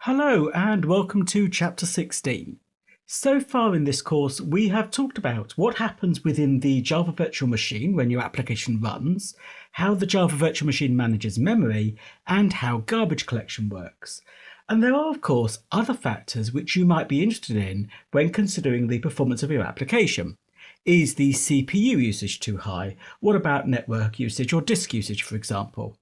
Hello and welcome to Chapter 16. So far in this course, we have talked about what happens within the Java Virtual Machine when your application runs, how the Java Virtual Machine manages memory, and how garbage collection works. And there are, of course, other factors which you might be interested in when considering the performance of your application. Is the CPU usage too high? What about network usage or disk usage, for example?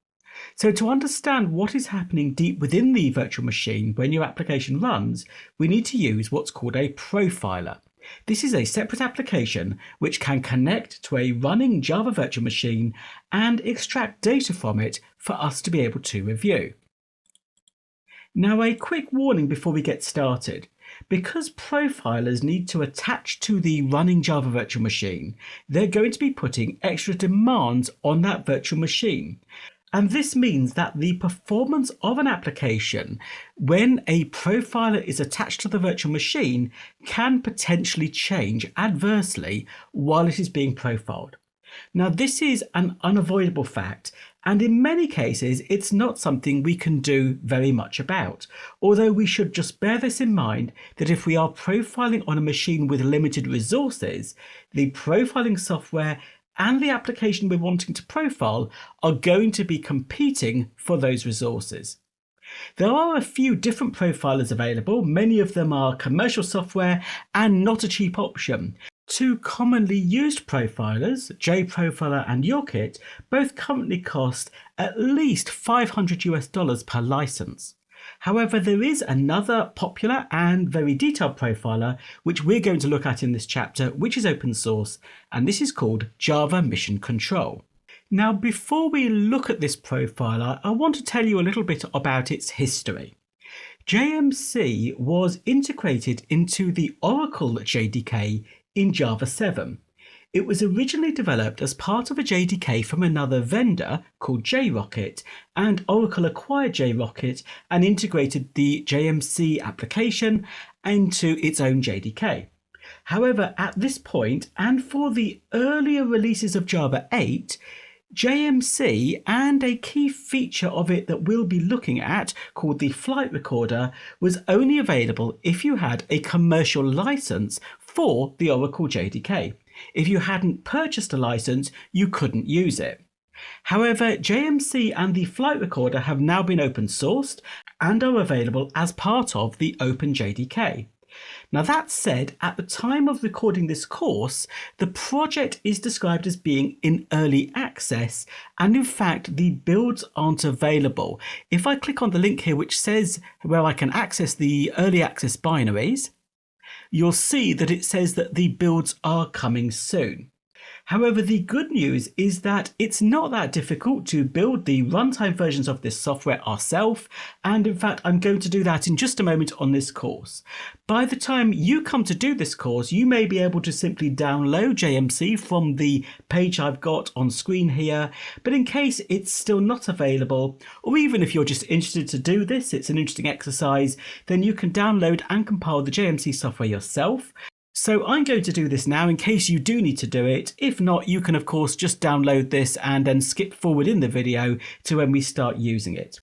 So to understand what is happening deep within the virtual machine when your application runs, we need to use what's called a profiler. This is a separate application which can connect to a running Java virtual machine and extract data from it for us to be able to review. Now, a quick warning before we get started. Because profilers need to attach to the running Java virtual machine, they're going to be putting extra demands on that virtual machine. And this means that the performance of an application when a profiler is attached to the virtual machine can potentially change adversely while it is being profiled. Now, this is an unavoidable fact, and in many cases, it's not something we can do very much about. Although we should just bear this in mind that if we are profiling on a machine with limited resources, the profiling software and the application we're wanting to profile are going to be competing for those resources. There are a few different profilers available. Many of them are commercial software and not a cheap option. Two commonly used profilers, JProfiler and YourKit, both currently cost at least $500 per license. However, there is another popular and very detailed profiler which we're going to look at in this chapter, which is open source, and this is called Java Mission Control. Now, before we look at this profiler, I want to tell you a little bit about its history. JMC was integrated into the Oracle JDK in Java 7. It was originally developed as part of a JDK from another vendor called JRocket, and Oracle acquired JRocket and integrated the JMC application into its own JDK. However, at this point, and for the earlier releases of Java 8, JMC and a key feature of it that we'll be looking at, called the flight recorder, was only available if you had a commercial license for the Oracle JDK. If you hadn't purchased a license, you couldn't use it. However, JMC and the flight recorder have now been open sourced and are available as part of the Open JDK. Now, that said, at the time of recording this course, the project is described as being in early access, and in fact, the builds aren't available. If I click on the link here, which says where I can access the early access binaries, you'll see that it says that the builds are coming soon. However, the good news is that it's not that difficult to build the runtime versions of this software ourselves, and in fact I'm going to do that in just a moment on this course. By the time you come to do this course, you may be able to simply download JMC from the page I've got on screen here, but in case it's still not available, or even if you're just interested to do this, it's an interesting exercise, then you can download and compile the JMC software yourself. So I'm going to do this now in case you do need to do it. If not, you can of course just download this and then skip forward in the video to when we start using it.